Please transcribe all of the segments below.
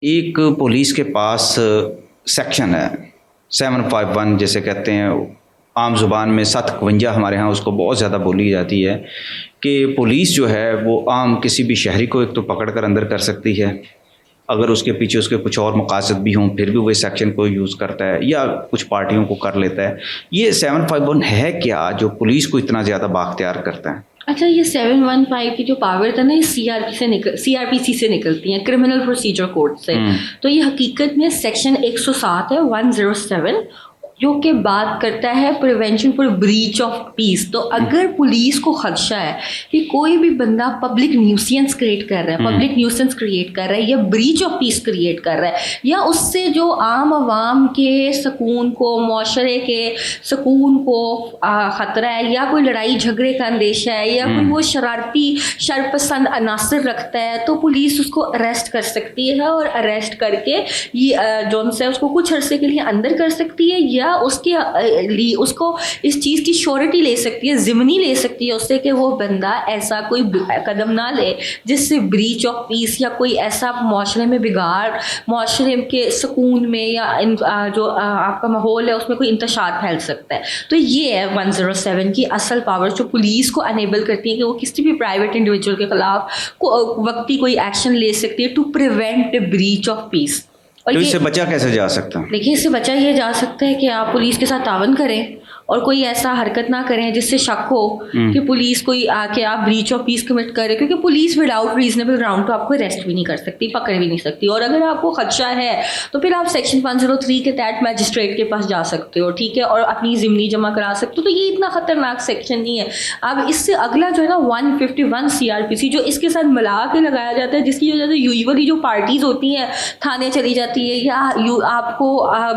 ایک پولیس کے پاس سیکشن ہے 751 جیسے کہتے ہیں، عام زبان میں 751 ہمارے ہاں اس کو بہت زیادہ بولی جاتی ہے کہ پولیس جو ہے وہ عام کسی بھی شہری کو ایک تو پکڑ کر اندر کر سکتی ہے، اگر اس کے پیچھے اس کے کچھ اور مقاصد بھی ہوں پھر بھی وہ اس سیکشن کو یوز کرتا ہے یا کچھ پارٹیوں کو کر لیتا ہے۔ یہ 751 ہے کیا جو پولیس کو اتنا زیادہ بااختیار کرتا ہے؟ اچھا، یہ 715 کی جو پاور تھا نا، یہ سی آر پی سی سے نکلتی ہیں، کرمنل پروسیجر کوڈ سے۔ تو یہ حقیقت میں سیکشن 107 ہے 107 جو کہ بات کرتا ہے prevention for breach of peace. تو اگر پولیس کو خدشہ ہے کہ کوئی بھی بندہ پبلک نیوسینس کریٹ کر رہا ہے، پبلک نیوسینس کریٹ کر رہا ہے یا بریچ آف پیس کریٹ کر رہا ہے، یا اس سے جو عام عوام کے سکون کو، معاشرے کے سکون کو خطرہ ہے، یا کوئی لڑائی جھگڑے کا اندیشہ ہے، یا کوئی وہ شرارتی شرپسند عناصر رکھتا ہے، تو پولیس اس کو اریسٹ کر سکتی ہے، اور اریسٹ کر کے یہ جون سے اس کو کچھ عرصے کے لیے اندر کر سکتی ہے، یا اس کو اس چیز کی شیورٹی لے سکتی ہے، ضمنی لے سکتی ہے اس سے کہ وہ بندہ ایسا کوئی قدم نہ لے جس سے بریچ آف پیس یا کوئی ایسا معاشرے میں بگاڑ، معاشرے کے سکون میں یا جو آپ کا ماحول ہے اس میں کوئی انتشار پھیل سکتا ہے۔ تو یہ ہے 107 کی اصل پاور جو پولیس کو انیبل کرتی ہے کہ وہ کسی بھی پرائیویٹ انڈیویجول کے خلاف وقتی کوئی ایکشن لے سکتی ہے to prevent breach of peace. تو اس سے بچا کیسے جا سکتا؟ دیکھیے، اس سے بچا یہ جا سکتا ہے کہ آپ پولیس کے ساتھ تعاون کریں اور کوئی ایسا حرکت نہ کریں جس سے شک ہو کہ پولیس کوئی آ کے آپ بریچ آف پیس کمٹ کرے، کیونکہ پولیس وداؤٹ ریزنیبل گراؤنڈ تو آپ کو اریسٹ بھی نہیں کر سکتی، پکڑ بھی نہیں سکتی، اور اگر آپ کو خدشہ ہے تو پھر آپ سیکشن 103 کے تحت میجسٹریٹ کے پاس جا سکتے ہو، ٹھیک ہے، اور اپنی ضمنی جمع کرا سکتے ہو۔ تو یہ اتنا خطرناک سیکشن نہیں ہے۔ اب اس سے اگلا جو ہے نا 151 سی آر پی سی، جو اس کے ساتھ ملا کے لگایا جاتا ہے، جس کی وجہ سے یوزولی جو پارٹیز ہوتی ہیں تھانے چلی جاتی ہے، یا آپ کو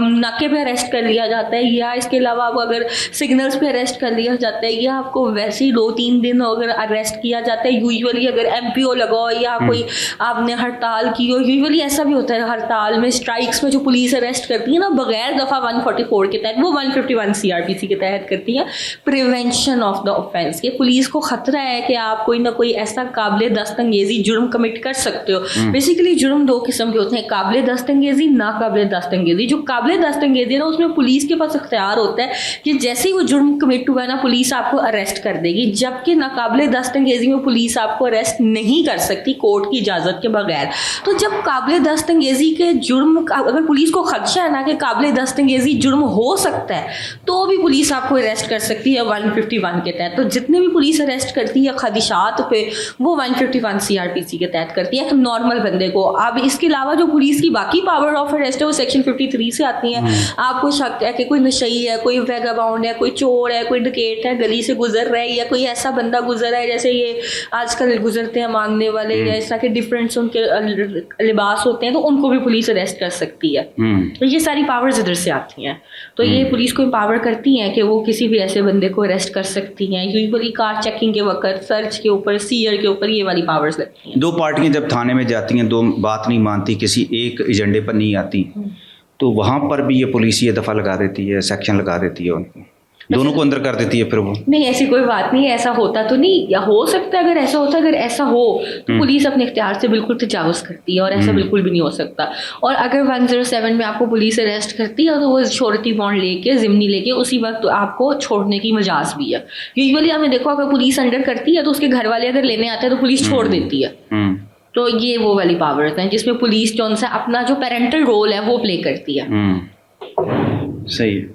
ناکے پہ اریسٹ کر لیا جاتا ہے، یا اس کے علاوہ آپ اگر سگنلز پہ اریسٹ کر لیا جاتا ہے، یا آپ کو ویسے ہی 2-3 دن اگر اریسٹ کیا جاتا ہے، یوزولی اگر ایم پی او لگا ہو یا کوئی آپ نے ہڑتال کی ہو، یوزولی ایسا بھی ہوتا ہے ہڑتال میں، اسٹرائکس میں جو پولیس اریسٹ کرتی ہے نا بغیر دفعہ 144 کے تحت، وہ 151 سی آر پی سی کے تحت کرتی ہے، پریونشن آف دا آفینس۔ کہ پولیس کو خطرہ ہے کہ آپ کوئی نہ کوئی ایسا قابل دست انگیزی جرم کمٹ کر سکتے ہو۔ بیسیکلی جرم 2 قسم کے ہوتے ہیں، قابل دست انگیزی، ناقابل دست انگیزی۔ جو قابل دست انگیزی ہے نا، اس میں پولیس کے پاس اختیار ہوتا ہے کہ جیسے ہی وہ جرم کمٹ ہوا ہے نا، پولیس آپ کو اریسٹ کر دے گی، جبکہ ناقابل دست انگیزی میں پولیس آپ کو اریسٹ نہیں کر سکتی کورٹ کی اجازت کے بغیر۔ تو جب قابل دست انگیزی کے جرم، اگر پولیس کو خدشہ ہے نا کہ قابل دست انگیزی جرم ہو سکتا ہے، تو بھی پولیس آپ کو اریسٹ کر سکتی ہے 151 کے تحت۔ تو جتنے بھی پولیس اریسٹ کرتی ہے خدشات پہ، وہ 151 سی آر پی سی کے تحت کرتی ہے ایک نارمل بندے کو۔ اب اس کے علاوہ جو پولیس کی باقی پاور آف اریسٹ ہے وہ سیکشن 53 سے آتی ہیں۔ آپ کو شک ہے کہ کوئی نشئی ہے، کوئی ویگاباؤنڈ ہے، کوئی چور ہے، کوئی ڈکیٹ ہے، گلی سے گزر رہا ہے، یا کوئی ایسا بندہ گزر رہا ہے جیسے یہ آج کل گزرتے ہیں مانگنے والے، یا اس طرح کے ڈفرینٹ ان کے لباس ہوتے ہیں، تو ان کو بھی پولیس اریسٹ کر سکتی ہے۔ تو یہ ساری پاورز ادھر سے آتی ہیں۔ تو یہ پولیس کو امپاور کرتی ہیں کہ وہ کسی بھی ایسے بندے کو اریسٹ کر سکتی ہیں۔ یوزولی کار چیکنگ کے وقت، سرچ کے اوپر، سیئر کے اوپر یہ والی پاورز لگتی ہیں۔ 2 پارٹیاں جب تھانے میں جاتی ہیں، 2 بات نہیں مانتی، کسی ایک ایجنڈے پر نہیں آتی، تو وہاں پر بھی یہ پولیس یہ دفعہ لگا دیتی ہے، سیکشن لگا دیتی ہے، ان کو دونوں کو اندر کر دیتی ہے۔ پھر وہ نہیں، ایسی کوئی بات نہیں ہے، ایسا ہوتا تو نہیں، یا ہو سکتا ہے اگر ایسا ہوتا، اگر ایسا ہو تو پولیس اپنے اختیار سے بالکل تجاوز کرتی ہے، اور ایسا بالکل بھی نہیں ہو سکتا۔ اور اگر 107 میں آپ کو پولیس اریسٹ کرتی ہے تو وہ شورٹی بانڈ لے کے، ضمنی لے کے، اسی وقت آپ کو چھوڑنے کی مجاز بھی ہے۔ یوزولی ہم نے دیکھو اگر پولیس انڈر کرتی ہے تو اس کے گھر والے اگر لینے آتے ہیں تو پولیس چھوڑ دیتی ہے۔ تو یہ وہ والی پاورز ہیں جس میں پولیس جو ان سے اپنا جو پیرنٹل رول ہے وہ پلے کرتی ہے۔ صحیح ہے۔